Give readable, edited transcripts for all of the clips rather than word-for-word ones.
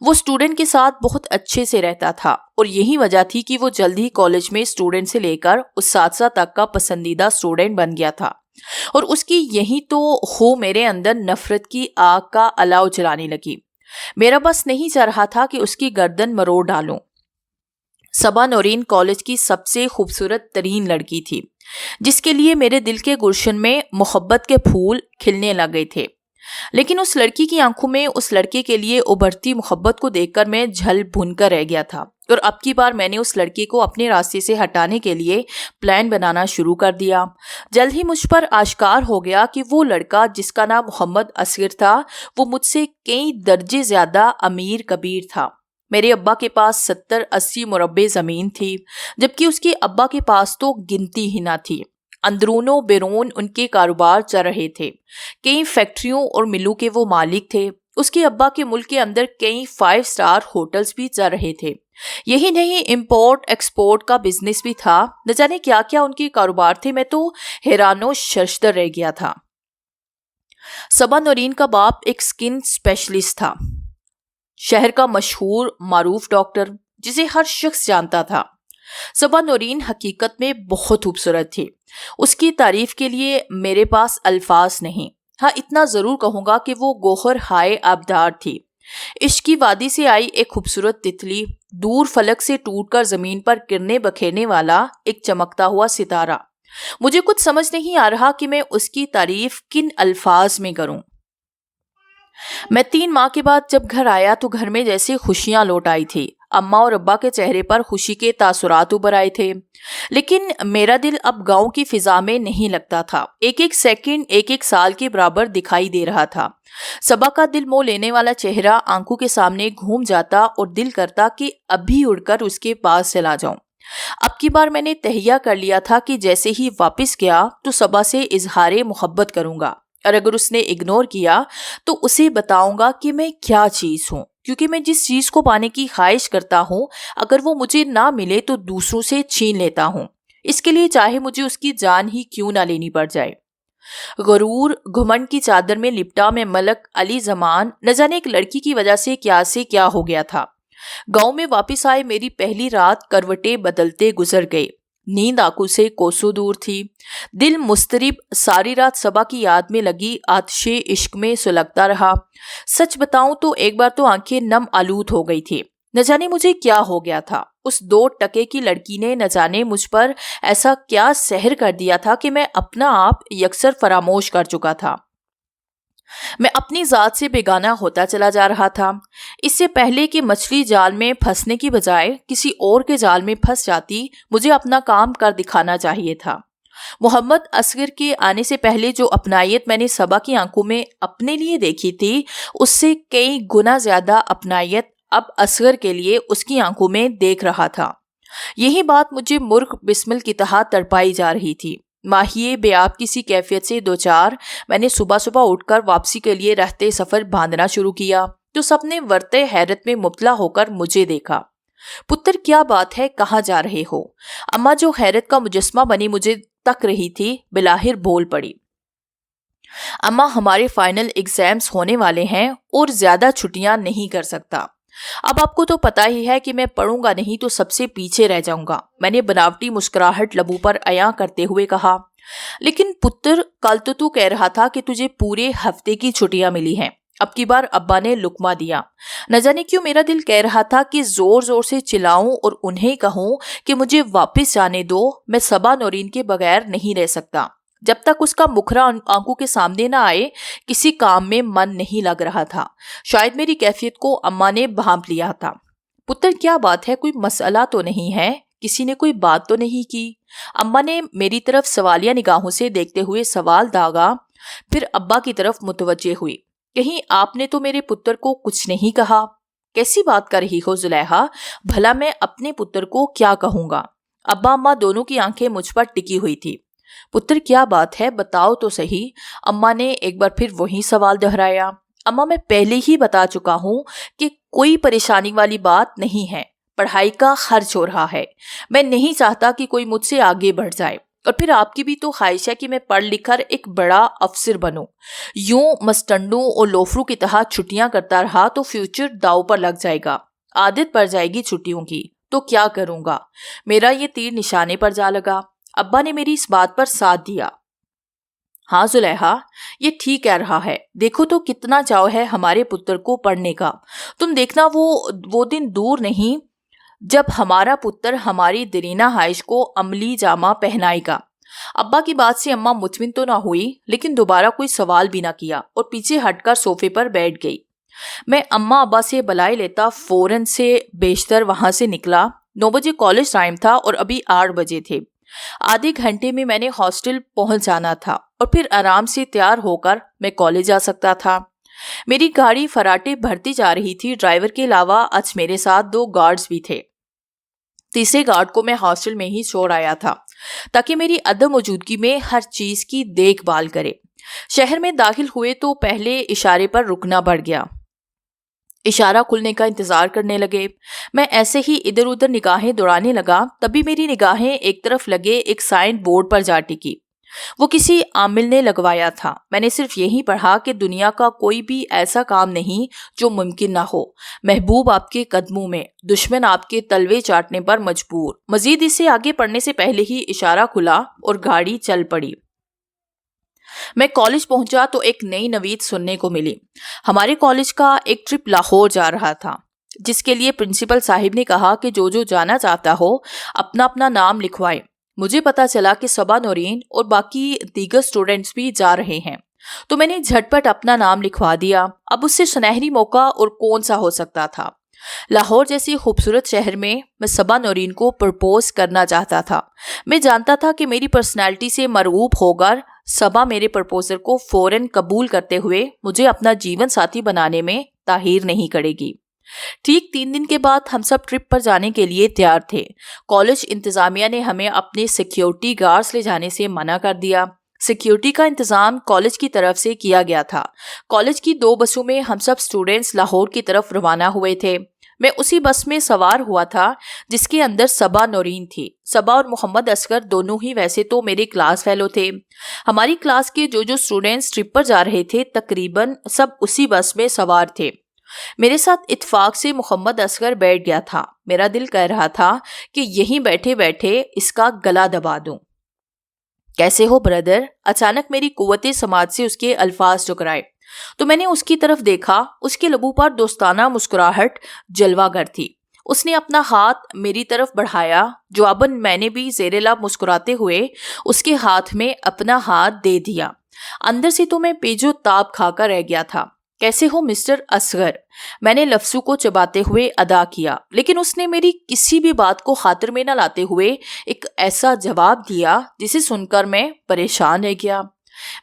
وہ اسٹوڈنٹ کے ساتھ بہت اچھے سے رہتا تھا اور یہی وجہ تھی کہ وہ جلد ہی کالج میں اسٹوڈنٹ سے لے کر اساتذہ تک کا پسندیدہ اسٹوڈنٹ بن گیا تھا، اور اس کی یہی تو ہو میرے اندر نفرت کی آگ کا الاؤ جلانے لگی۔ میرا بس نہیں چل رہا تھا کہ اس کی گردن مروڑ ڈالوں۔ صبا نورین کالج کی سب سے خوبصورت ترین لڑکی تھی، جس کے لیے میرے دل کے گلشن میں محبت کے پھول کھلنے لگ گئے تھے، لیکن اس لڑکی کی آنکھوں میں اس لڑکے کے لیے ابھرتی محبت کو دیکھ کر میں جھل بھن کر رہ گیا تھا، اور اب کی بار میں نے اس لڑکے کو اپنے راستے سے ہٹانے کے لیے پلان بنانا شروع کر دیا۔ جلد ہی مجھ پر آشکار ہو گیا کہ وہ لڑکا جس کا نام محمد اصغر تھا، وہ مجھ سے کئی درجے زیادہ امیر کبیر تھا۔ میرے ابا کے پاس 70-80 مربع زمین تھی، جبکہ اس کے ابا کے پاس تو گنتی ہی نہ تھی۔ اندرون و بیرون ان کے کاروبار چل رہے تھے، کئی فیکٹریوں اور ملوں کے وہ مالک تھے۔ اس کے ابا کے ملک کے اندر کئی 5 اسٹار ہوٹلز بھی چل رہے تھے، یہی نہیں امپورٹ ایکسپورٹ کا بزنس بھی تھا۔ نہ جانے کیا کیا ان کے کاروبار تھے، میں تو حیران و شرشدر رہ گیا تھا۔ صبا نورین کا باپ ایک سکن اسپیشلسٹ تھا، شہر کا مشہور معروف ڈاکٹر جسے ہر شخص جانتا تھا۔ صبا نورین حقیقت میں بہت خوبصورت تھی، اس کی تعریف کے لیے میرے پاس الفاظ نہیں۔ ہاں اتنا ضرور کہوں گا کہ وہ گوہر ہائے آبدار تھی، عشق کی وادی سے آئی ایک خوبصورت تتلی، دور فلک سے ٹوٹ کر زمین پر گرنے بکھیرنے والا ایک چمکتا ہوا ستارہ۔ مجھے کچھ سمجھ نہیں آ رہا کہ میں اس کی تعریف کن الفاظ میں کروں۔ میں 3 ماہ کے بعد جب گھر آیا تو گھر میں جیسے خوشیاں لوٹ آئی تھی۔ اماں اور ابا کے چہرے پر خوشی کے تاثرات ابھر آئے تھے، لیکن میرا دل اب گاؤں کی فضا میں نہیں لگتا تھا۔ ایک ایک سیکنڈ ایک ایک سال کے برابر دکھائی دے رہا تھا۔ صبا کا دل موہ لینے والا چہرہ آنکھوں کے سامنے گھوم جاتا اور دل کرتا کہ ابھی اڑ کر اس کے پاس چلا جاؤں۔ اب کی بار میں نے تہیہ کر لیا تھا کہ جیسے ہی واپس گیا تو صبا سے اظہار محبت کروں گا، اور اگر اس نے اگنور کیا تو اسے بتاؤں گا کہ میں کیا چیز ہوں، کیونکہ میں جس چیز کو پانے کی خواہش کرتا ہوں اگر وہ مجھے نہ ملے تو دوسروں سے چھین لیتا ہوں، اس کے لیے چاہے مجھے اس کی جان ہی کیوں نہ لینی پڑ جائے۔ غرور گھمنڈ کی چادر میں لپٹا میں ملک علی زمان نہ جانے ایک لڑکی کی وجہ سے کیا ہو گیا تھا۔ گاؤں میں واپس آئے میری پہلی رات کروٹیں بدلتے گزر گئے، نیند آنکھوں سے کوسوں دور تھی، دل مضطرب ساری رات صبا کی یاد میں لگی آتش عشق میں سلگتا رہا۔ سچ بتاؤں تو ایک بار تو آنکھیں نم آلود ہو گئی تھی، نہ جانے مجھے کیا ہو گیا تھا۔ اس 2 ٹکے کی لڑکی نے نہ جانے مجھ پر ایسا کیا سحر کر دیا تھا کہ میں اپنا آپ یکسر فراموش کر چکا تھا۔ میں اپنی ذات سے بیگانہ ہوتا چلا جا رہا تھا۔ اس سے پہلے کہ مچھلی جال میں پھنسنے کی بجائے کسی اور کے جال میں پھنس جاتی، مجھے اپنا کام کر دکھانا چاہیے تھا۔ محمد اصغر کے آنے سے پہلے جو اپنائیت میں نے صبا کی آنکھوں میں اپنے لیے دیکھی تھی، اس سے کئی گنا زیادہ اپنائیت اب اصغر کے لیے اس کی آنکھوں میں دیکھ رہا تھا۔ یہی بات مجھے مرغ بسمل کی طرح تڑپائی جا رہی تھی۔ ماہیے بے آب کسی کیفیت سے 2-4 میں نے صبح اٹھ کر واپسی کے لیے رہتے سفر باندھنا شروع کیا تو سب نے ورتے حیرت میں مبتلا ہو کر مجھے دیکھا۔ پتر کیا بات ہے، کہاں جا رہے ہو؟ اماں جو حیرت کا مجسمہ بنی مجھے تک رہی تھی بلاہر بول پڑی، اماں ہمارے فائنل ایگزامز ہونے والے ہیں اور زیادہ چھٹیاں نہیں کر سکتا۔ اب آپ کو تو پتا ہی ہے کہ میں پڑھوں گا نہیں تو سب سے پیچھے رہ جاؤں گا، میں نے بناوٹی مسکراہٹ لبوں پر عیاں کرتے ہوئے کہا۔ لیکن پتر کل تو کہہ رہا تھا کہ تجھے پورے ہفتے کی چھٹیاں ملی ہیں۔ اب کی بار ابا نے لقمہ دیا۔ نہ جانے کیوں میرا دل کہہ رہا تھا کہ زور زور سے چلاؤں اور انہیں کہوں کہ مجھے واپس جانے دو، میں صبا نورین کے بغیر نہیں رہ سکتا۔ جب تک اس کا مکھرا آنکھوں کے سامنے نہ آئے کسی کام میں من نہیں لگ رہا تھا۔ شاید میری کیفیت کو اماں نے بھانپ لیا تھا۔ پتر کیا بات ہے، کوئی مسئلہ تو نہیں ہے، کسی نے کوئی بات تو نہیں کی؟ اماں نے میری طرف سوالیہ نگاہوں سے دیکھتے ہوئے سوال داغا، پھر ابا کی طرف متوجہ ہوئی۔ کہیں آپ نے تو میرے پتر کو کچھ نہیں کہا؟ کیسی بات کر رہی ہو زلیخا، بھلا میں اپنے پتر کو کیا کہوں گا؟ ابا اماں دونوں کی آنکھیں مجھ پر ٹکی ہوئی تھی۔ پتر کیا بات ہے، بتاؤ تو صحیح۔ اماں نے ایک بار پھر وہی سوال دہرایا۔ اماں میں پہلے ہی بتا چکا ہوں کہ کوئی پریشانی والی بات نہیں ہے، پڑھائی کا خرچ ہو رہا ہے، میں نہیں چاہتا کہ کوئی مجھ سے آگے بڑھ جائے، اور پھر آپ کی بھی تو خواہش ہے کہ میں پڑھ لکھ کر ایک بڑا افسر بنوں. یوں مستنڈوں اور لوفروں کی طرح چھٹیاں کرتا رہا تو فیوچر داؤ پر لگ جائے گا. عادت پڑ جائے گی چھٹیوں کی تو کیا کروں گا. میرا یہ تیر نشانے پر جا لگا. ابا نے میری اس بات پر ساتھ دیا. ہاں زلیخا، یہ ٹھیک کہہ رہا ہے. دیکھو تو کتنا چاؤ ہے ہمارے پتر کو پڑھنے کا. تم دیکھنا وہ دن دور نہیں جب ہمارا پتر ہماری دیرینہ خواہش کو عملی جامہ پہنائے گا. ابا کی بات سے اماں مطمئن تو نہ ہوئی، لیکن دوبارہ کوئی سوال بھی نہ کیا اور پیچھے ہٹ کر صوفے پر بیٹھ گئی. میں اماں ابا سے بلائے لیتا فوراً سے بیشتر وہاں سے نکلا. 9 بجے کالج ٹائم تھا اور ابھی 8 بجے تھے. آدھے گھنٹے میں میں نے ہاسٹل پہنچ جانا تھا اور پھر آرام سے تیار ہو کر میں کالج جا سکتا تھا. میری گاڑی فراٹے بھرتی جا رہی تھی. ڈرائیور کے علاوہ آج میرے ساتھ 2 گارڈز بھی تھے. تیسرے گارڈ کو میں ہاسٹل میں ہی چھوڑ آیا تھا تاکہ میری عدم موجودگی میں ہر چیز کی دیکھ بھال کرے. شہر میں داخل ہوئے تو پہلے اشارے پر رکنا پڑ گیا. اشارہ کھلنے کا انتظار کرنے لگے. میں ایسے ہی ادھر ادھر نگاہیں دوڑانے لگا. تبھی میری نگاہیں ایک طرف لگے ایک سائن بورڈ پر جا ٹکی. وہ کسی عامل نے لگوایا تھا. میں نے صرف یہی پڑھا کہ دنیا کا کوئی بھی ایسا کام نہیں جو ممکن نہ ہو. محبوب آپ کے قدموں میں، دشمن آپ کے تلوے چاٹنے پر مجبور. مزید اسے آگے پڑھنے سے پہلے ہی اشارہ کھلا اور گاڑی چل پڑی. میں کالج پہنچا تو ایک نئی نوید سننے کو ملی. ہمارے کالج کا ایک ٹرپ لاہور جا رہا تھا، جس کے لیے پرنسپل صاحب نے کہا کہ جو جانا چاہتا ہو اپنا اپنا نام لکھوائے. مجھے پتا چلا کہ صبا نورین اور باقی دیگر سٹوڈنٹس بھی جا رہے ہیں تو میں نے جھٹ پٹ اپنا نام لکھوا دیا. اب اس سے سنہری موقع اور کون سا ہو سکتا تھا. لاہور جیسی خوبصورت شہر میں صبا نورین کو پرپوز کرنا چاہتا تھا. میں جانتا تھا کہ میری پرسنالٹی سے مرغوب ہو کر صبا میرے پرپوزل کو فوراً قبول کرتے ہوئے مجھے اپنا جیون ساتھی بنانے میں تاخیر نہیں کرے گی. ٹھیک 3 دن کے بعد ہم سب ٹرپ پر جانے کے لیے تیار تھے. کالج انتظامیہ نے ہمیں اپنے سیکیورٹی گارڈز لے جانے سے منع کر دیا. سیکیورٹی کا انتظام کالج کی طرف سے کیا گیا تھا. کالج کی 2 بسوں میں ہم سب سٹوڈنٹس لاہور کی طرف روانہ ہوئے تھے. میں اسی بس میں سوار ہوا تھا جس کے اندر صبا نورین تھی. صبا اور محمد اصغر دونوں ہی ویسے تو میرے کلاس فیلو تھے. ہماری کلاس کے جو سٹوڈنٹس ٹرپ پر جا رہے تھے تقریباً سب اسی بس میں سوار تھے. میرے ساتھ اتفاق سے محمد اصغر بیٹھ گیا تھا. میرا دل کہہ رہا تھا کہ یہیں بیٹھے بیٹھے اس کا گلا دبا دوں. کیسے ہو بردر؟ اچانک میری قوت سماعت سے اس کے الفاظ ٹکرائے تو میں نے اس کی طرف دیکھا. اس کے لبوں پر دوستانہ مسکراہٹ جلوہ گر تھی. اس نے اپنا ہاتھ میری طرف بڑھایا. جواباً میں نے بھی زیر لب مسکراتے ہوئے اس کے ہاتھ میں اپنا ہاتھ دے دیا. اندر سے تو میں پیچو تاب کھا کر رہ گیا تھا. کیسے ہو مسٹر اصغر؟ میں نے لفظوں کو چباتے ہوئے ادا کیا، لیکن اس نے میری کسی بھی بات کو خاطر میں نہ لاتے ہوئے ایک ایسا جواب دیا جسے سن کر میں پریشان رہ گیا.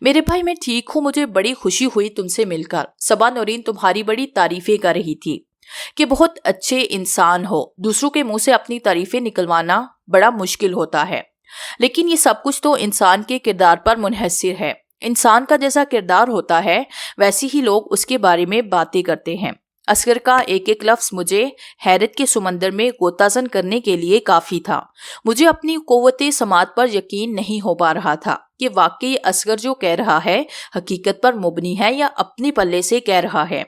میرے بھائی میں ٹھیک ہوں. مجھے بڑی خوشی ہوئی تم سے مل کر. صبا نورین تمہاری بڑی تعریفیں کر رہی تھی کہ بہت اچھے انسان ہو. دوسروں کے منہ سے اپنی تعریفیں نکلوانا بڑا مشکل ہوتا ہے، لیکن یہ سب کچھ تو انسان کے کردار پر منحصر ہے. انسان کا جیسا کردار ہوتا ہے ویسے ہی لوگ اس کے بارے میں باتیں کرتے ہیں. اصغر کا ایک ایک لفظ مجھے حیرت کے سمندر میں غوطہ زن کرنے کے لیے کافی تھا. مجھے اپنی قوت سماعت پر یقین نہیں ہو پا رہا تھا کہ واقعی اصغر جو کہہ رہا ہے حقیقت پر مبنی ہے یا اپنی پلے سے کہہ رہا ہے.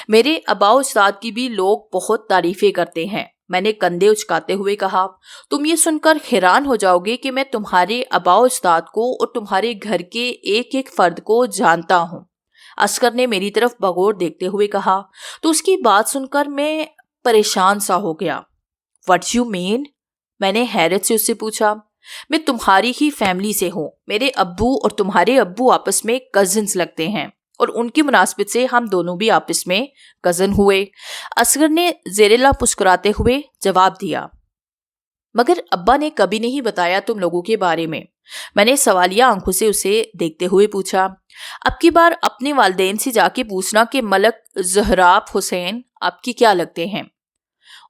میرے آبا و اجداد کی بھی لوگ بہت تعریفیں کرتے ہیں. میں نے کندھے اچکاتے ہوئے کہا. تم یہ سن کر حیران ہو جاؤ گے کہ میں تمہارے آبا و اجداد کو اور تمہارے گھر کے ایک ایک فرد کو جانتا ہوں. اصغر نے میری طرف بغور دیکھتے ہوئے کہا. تو اس کی بات سن کر میں پریشان سا ہو گیا. What you mean؟ میں نے حیرت سے اس سے پوچھا. میں تمہاری ہی فیملی سے ہوں. میرے ابو اور تمہارے ابو آپس میں کزنز لگتے ہیں اور ان کی مناسبت سے ہم دونوں بھی آپس میں کزن ہوئے. اصغر نے زیر لب مسکراتے ہوئے جواب دیا. مگر ابا نے کبھی نہیں بتایا تم لوگوں کے بارے میں. میں نے سوالیہ آنکھوں سے اسے دیکھتے ہوئے پوچھا. اب کی بار اپنے والدین سے جا کے پوچھنا کہ ملک زہراب حسین آپ کی کیا لگتے ہیں.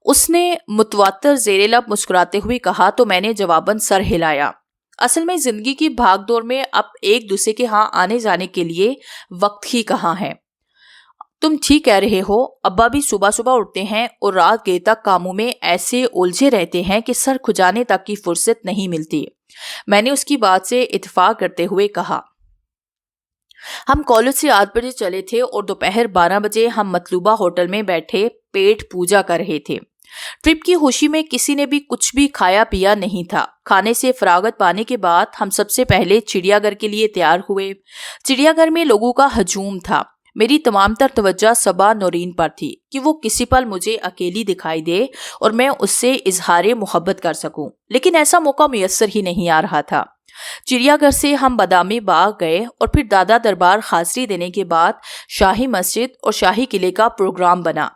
اس نے متواتر زیر لب مسکراتے ہوئے کہا تو میں نے جواباً سر ہلایا. اصل میں زندگی کی بھاگ دوڑ میں اب ایک دوسرے کے ہاں آنے جانے کے لیے وقت ہی کہاں ہے. تم ٹھیک کہہ رہے ہو، ابا بھی صبح صبح اٹھتے ہیں اور رات گئے تک کاموں میں ایسے الجھے رہتے ہیں کہ سر کھجانے تک کی فرصت نہیں ملتی۔ میں نے اس کی بات سے اتفاق کرتے ہوئے کہا۔ ہم کالج سے 8 بجے چلے تھے اور دوپہر 12 بجے ہم مطلوبہ ہوٹل میں بیٹھے پیٹ پوجا کر رہے تھے۔ ٹرپ کی خوشی میں کسی نے بھی کچھ بھی کھایا پیا نہیں تھا۔ کھانے سے فراغت پانے کے بعد ہم سب سے پہلے چڑیا گھر کے لیے تیار ہوئے۔ چڑیا گھر میں لوگوں کا ہجوم تھا۔ میری تمام تر توجہ صبا نورین پر تھی کہ وہ کسی پل مجھے اکیلی دکھائی دے اور میں اس سے اظہار محبت کر سکوں، لیکن ایسا موقع میسر ہی نہیں آ رہا تھا۔ چڑیا گھر سے ہم بادامی باغ گئے اور پھر دادا دربار حاضری دینے کے بعد شاہی مسجد اور شاہی قلعے کا پروگرام بنا۔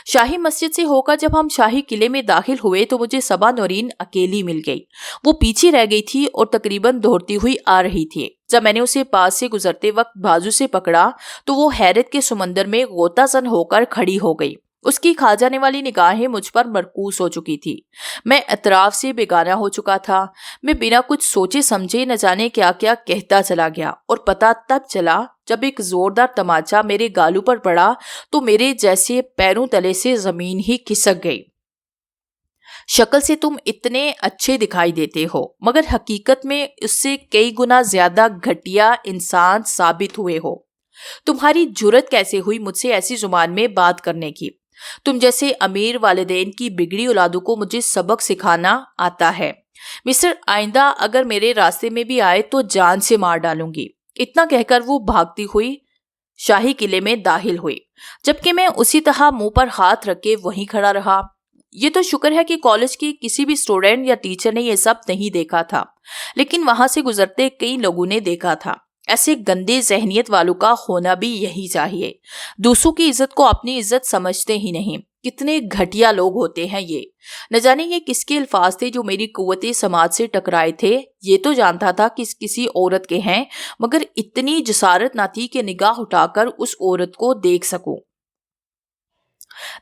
شاہی مسجد سے ہو کر جب ہم شاہی قلعے میں داخل ہوئے تو مجھے صبا نورین اکیلی مل گئی۔ وہ پیچھے رہ گئی تھی اور تقریباً دوڑتی ہوئی آ رہی تھی۔ جب میں نے اسے پاس سے گزرتے وقت بازو سے پکڑا تو وہ حیرت کے سمندر میں غوطہ زن ہو کر کھڑی ہو گئی۔ اس کی کھا جانے والی نگاہیں مجھ پر مرکوز ہو چکی تھی۔ میں اطراف سے بیگانہ ہو چکا تھا۔ میں بنا کچھ سوچے سمجھے نہ جانے کیا کیا کہتا چلا گیا اور پتہ تب چلا جب ایک زوردار تماچا میرے گالوں پر پڑا تو میرے جیسے پیروں تلے سے زمین ہی کھسک گئی۔ شکل سے تم اتنے اچھے دکھائی دیتے ہو مگر حقیقت میں اس سے کئی گنا زیادہ گھٹیا انسان ثابت ہوئے ہو۔ تمہاری جرت کیسے ہوئی مجھ سے ایسی زبان میں بات کرنے کی؟ تم جیسے امیر والدین کی بگڑی اولادوں کو مجھے سبق سکھانا آتا ہے۔ مسٹر آئندہ اگر میرے راستے میں بھی آئے تو جان سے مار ڈالوں گی۔ اتنا کہہ کر وہ بھاگتی ہوئی شاہی قلعے میں داخل ہوئی، جبکہ میں اسی طرح منہ پر ہاتھ رکھ کے وہیں کھڑا رہا۔ یہ تو شکر ہے کہ کالج کے کسی بھی اسٹوڈنٹ یا ٹیچر نے یہ سب نہیں دیکھا تھا، لیکن وہاں سے گزرتے کئی لوگوں نے دیکھا تھا۔ ایسے گندے ذہنیت والوں کا ہونا بھی یہی چاہیے۔ دوسروں کی عزت کو اپنی عزت سمجھتے ہی نہیں۔ کتنے گھٹیا لوگ ہوتے ہیں یہ۔ نہ جانے یہ کس کے الفاظ تھے جو میری قوت سماعت سے ٹکرائے تھے۔ یہ تو جانتا تھا کہ کسی عورت کے ہیں، مگر اتنی جسارت نہ تھی کہ نگاہ اٹھا کر اس عورت کو دیکھ سکوں۔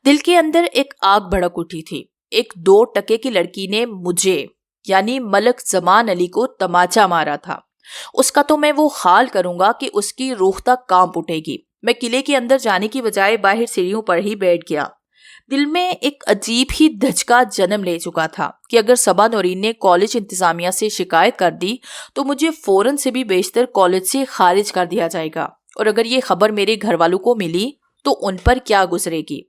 دل کے اندر ایک آگ بھڑک اٹھی تھی۔ ایک 2 ٹکے کی لڑکی نے مجھے یعنی ملک زمان علی کو تماچا مارا تھا۔ اس کا تو میں وہ حال کروں گا کہ اس کی روح تک کانپ اٹھے گی۔ میں قلعے کے اندر جانے کی بجائے باہر سیڑھیوں پر ہی بیٹھ گیا۔ دل میں ایک عجیب ہی دھچکا جنم لے چکا تھا کہ اگر صبا نورین نے کالج انتظامیہ سے شکایت کر دی تو مجھے فوراً سے بھی بیشتر کالج سے خارج کر دیا جائے گا، اور اگر یہ خبر میرے گھر والوں کو ملی تو ان پر کیا گزرے گی۔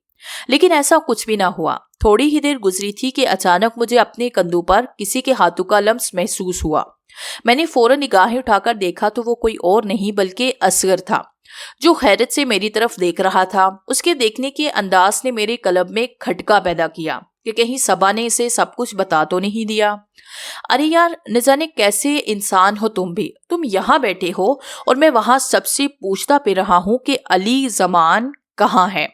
لیکن ایسا کچھ بھی نہ ہوا۔ تھوڑی ہی دیر گزری تھی کہ اچانک مجھے اپنے کندھوں پر کسی کے ہاتھوں کا لمس محسوس ہوا۔ میں نے فوراً نگاہیں اٹھا کر دیکھا تو وہ کوئی اور نہیں بلکہ اصغر تھا، جو حیرت سے میری طرف دیکھ رہا تھا۔ اس کے دیکھنے کے انداز نے میرے قلب میں کھٹکا پیدا کیا کہ کہیں صبا نے اسے سب کچھ بتا تو نہیں دیا۔ ارے یار، نہ جانے کیسے انسان ہو تم بھی۔ تم یہاں بیٹھے ہو اور میں وہاں سب سے پوچھتا پھر رہا ہوں کہ علی زمان کہاں ہے۔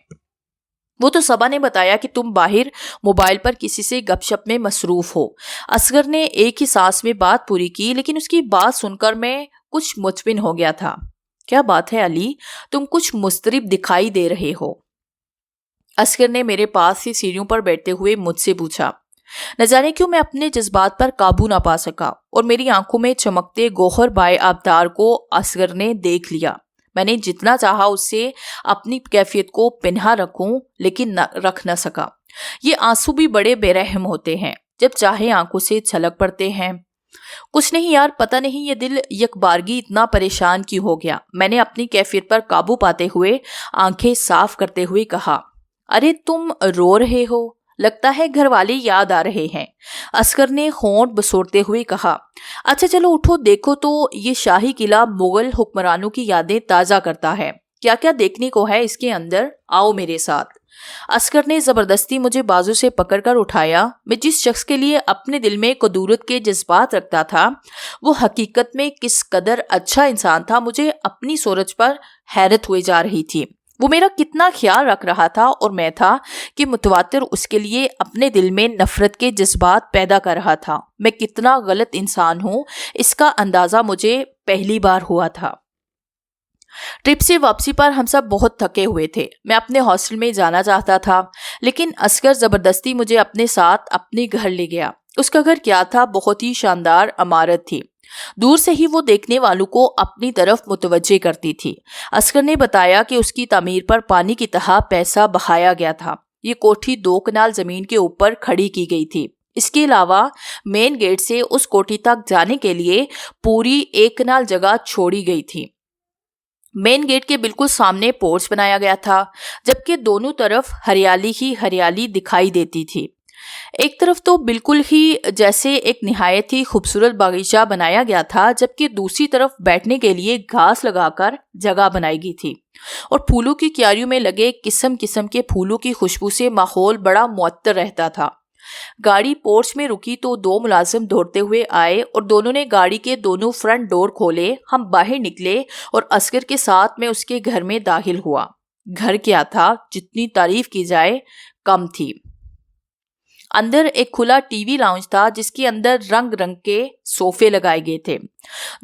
وہ تو صبا نے بتایا کہ تم باہر موبائل پر کسی سے گپ شپ میں مصروف ہو۔ اصغر نے ایک ہی سانس میں بات پوری کی، لیکن اس کی بات سن کر میں کچھ مطمئن ہو گیا تھا۔ کیا بات ہے علی، تم کچھ مضطرب دکھائی دے رہے ہو؟ اصغر نے میرے پاس ہی سیڑھیوں پر بیٹھتے ہوئے مجھ سے پوچھا۔ نہ جانے کیوں میں اپنے جذبات پر قابو نہ پا سکا اور میری آنکھوں میں چمکتے گوہر بائے آبدار کو اصغر نے دیکھ لیا۔ میں نے جتنا چاہا اس سے اپنی کیفیت کو پنہا رکھوں لیکن رکھ نہ سکا۔ یہ آنسو بھی بڑے بے رحم ہوتے ہیں، جب چاہے آنکھوں سے چھلک پڑتے ہیں۔ کچھ نہیں یار، پتہ نہیں یہ دل یک بارگی اتنا پریشان کیوں ہو گیا۔ میں نے اپنی کیفیت پر قابو پاتے ہوئے آنکھیں صاف کرتے ہوئے کہا۔ ارے تم رو رہے ہو، لگتا ہے گھر والے یاد آ رہے ہیں۔ اصغر نے ہونٹ بسوڑتے ہوئے کہا۔ اچھا چلو اٹھو، دیکھو تو یہ شاہی قلعہ مغل حکمرانوں کی یادیں تازہ کرتا ہے۔ کیا کیا دیکھنے کو ہے اس کے اندر، آؤ میرے ساتھ۔ اصغر نے زبردستی مجھے بازو سے پکڑ کر اٹھایا۔ میں جس شخص کے لیے اپنے دل میں قدورت کے جذبات رکھتا تھا وہ حقیقت میں کس قدر اچھا انسان تھا، مجھے اپنی سوچ پر حیرت ہوئے جا رہی تھی۔ وہ میرا کتنا خیال رکھ رہا تھا اور میں تھا کہ متواتر اس کے لیے اپنے دل میں نفرت کے جذبات پیدا کر رہا تھا۔ میں کتنا غلط انسان ہوں اس کا اندازہ مجھے پہلی بار ہوا تھا۔ ٹرپ سے واپسی پر ہم سب بہت تھکے ہوئے تھے۔ میں اپنے ہاسٹل میں جانا چاہتا تھا، لیکن اصغر زبردستی مجھے اپنے ساتھ اپنے گھر لے گیا۔ اس کا گھر کیا تھا، بہت ہی شاندار عمارت تھی۔ دور سے ہی وہ دیکھنے والوں کو اپنی طرف متوجہ کرتی تھی۔ اصغر نے بتایا کہ اس کی تعمیر پر پانی کی طرح پیسہ بہایا گیا تھا۔ یہ کوٹھی 2 کنال زمین کے اوپر کھڑی کی گئی تھی۔ اس کے علاوہ مین گیٹ سے اس کوٹھی تک جانے کے لیے پوری 1 کنال جگہ چھوڑی گئی تھی۔ مین گیٹ کے بالکل سامنے پورچ بنایا گیا تھا، جبکہ دونوں طرف ہریالی ہی ہریالی دکھائی دیتی تھی۔ ایک طرف تو بالکل ہی جیسے ایک نہایت ہی خوبصورت باغیچہ بنایا گیا تھا، جبکہ دوسری طرف بیٹھنے کے لیے گھاس لگا کر جگہ بنائی گئی تھی، اور پھولوں کی کیاریوں میں لگے قسم قسم کے پھولوں کی خوشبو سے ماحول بڑا معطر رہتا تھا۔ گاڑی پورچ میں رکی تو 2 ملازم دوڑتے ہوئے آئے اور دونوں نے گاڑی کے دونوں فرنٹ ڈور کھولے۔ ہم باہر نکلے اور اصغر کے ساتھ میں اس کے گھر میں داخل ہوا۔ گھر کیا تھا، جتنی تعریف کی جائے کم تھی۔ اندر ایک کھلا ٹی وی لاؤنج تھا، جس کے اندر رنگ رنگ کے صوفے لگائے گئے تھے۔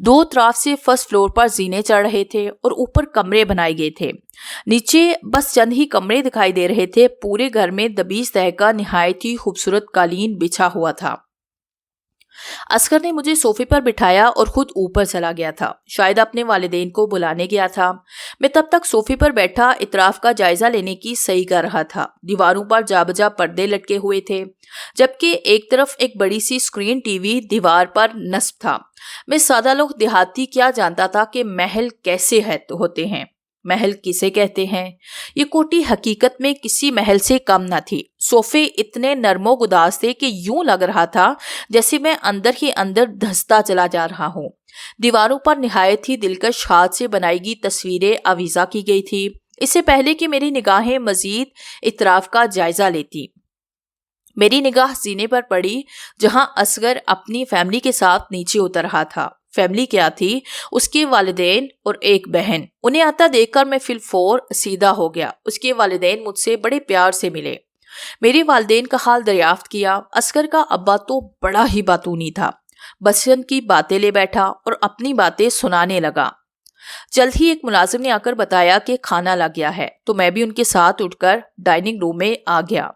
2 طرف سے فرسٹ فلور پر زینے چڑھ رہے تھے اور اوپر کمرے بنائے گئے تھے۔ نیچے بس چند ہی کمرے دکھائی دے رہے تھے۔ پورے گھر میں 20 طرح کا نہایت ہی خوبصورت قالین بچھا ہوا تھا۔ اصغر نے مجھے صوفے پر بٹھایا اور خود اوپر چلا گیا تھا، شاید اپنے والدین کو بلانے گیا تھا۔ میں تب تک صوفے پر بیٹھا اطراف کا جائزہ لینے کی صحیح کر رہا تھا۔ دیواروں پر جا بجا پردے لٹکے ہوئے تھے، جبکہ ایک طرف ایک بڑی سی اسکرین ٹی وی دیوار پر نصب تھا۔ میں سادہ لوگ دیہاتی کیا جانتا تھا کہ محل کیسے ہوتے ہیں، محل کسے کہتے ہیں۔ یہ کوٹھی حقیقت میں کسی محل سے کم نہ تھی۔ صوفے اتنے نرم و گداز تھے کہ یوں لگ رہا تھا جیسے میں اندر ہی اندر دھستا چلا جا رہا ہوں۔ دیواروں پر نہایت ہی دلکش ہاتھ سے بنائی گئی تصویریں آویزاں کی گئی تھی۔ اس سے پہلے کہ میری نگاہیں مزید اطراف کا جائزہ لیتی، میری نگاہ زینے پر پڑی، جہاں اصغر اپنی فیملی کے ساتھ نیچے اتر رہا تھا۔ فیملی کیا تھی؟ اس کے والدین اور ایک بہن۔ انہیں آتا دیکھ کر میں فی الفور سیدھا ہو گیا۔ اس کے والدین مجھ سے بڑے پیار سے ملے، میرے والدین کا حال دریافت کیا۔ اصغر کا ابا تو بڑا ہی باتونی تھا، بچپن کی باتیں لے بیٹھا اور اپنی باتیں سنانے لگا۔ جلد ہی ایک ملازم نے آ کر بتایا کہ کھانا لگ گیا ہے، تو میں بھی ان کے ساتھ اٹھ کر ڈائننگ روم میں آ گیا۔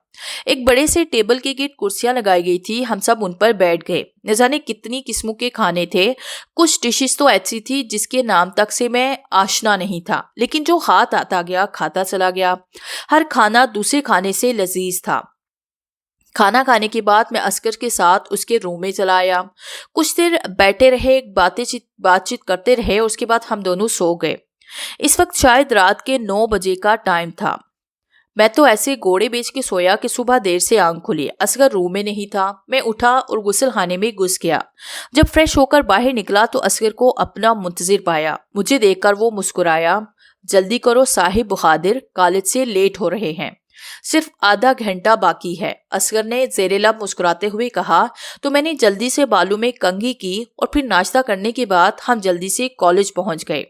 ایک بڑے سے ٹیبل کے گرد کرسیاں لگائی گئی تھی، ہم سب ان پر بیٹھ گئے۔ نہ جانے کتنی قسموں کے کھانے تھے، کچھ ڈشز تو ایسی تھی جس کے نام تک سے میں آشنا نہیں تھا، لیکن جو ہاتھ آتا گیا کھاتا چلا گیا۔ ہر کھانا دوسرے کھانے سے لذیذ تھا۔ کھانا کھانے کے بعد میں اصغر کے ساتھ اس کے روم میں چلا آیا۔ کچھ دیر بیٹھے رہے، بات چیت کرتے رہے، اس کے بعد ہم دونوں سو گئے۔ اس وقت شاید رات کے 9 بجے کا ٹائم تھا۔ میں تو ایسے گوڑے بیچ کے سویا کہ صبح دیر سے آنکھ کھلی۔ اصغر روم میں نہیں تھا۔ میں اٹھا اور غسل خانے میں گھس گیا۔ جب فریش ہو کر باہر نکلا تو اصغر کو اپنا منتظر پایا۔ مجھے دیکھ کر وہ مسکرایا۔ جلدی کرو صاحب بخادر، کالج سے لیٹ ہو رہے ہیں، صرف آدھا گھنٹہ باقی ہے، اصغر نے زیر لب مسکراتے ہوئے کہا۔ تو میں نے جلدی سے بالوں میں کنگھی کی اور پھر ناشتہ کرنے کے بعد ہم جلدی سے کالج پہنچ گئے۔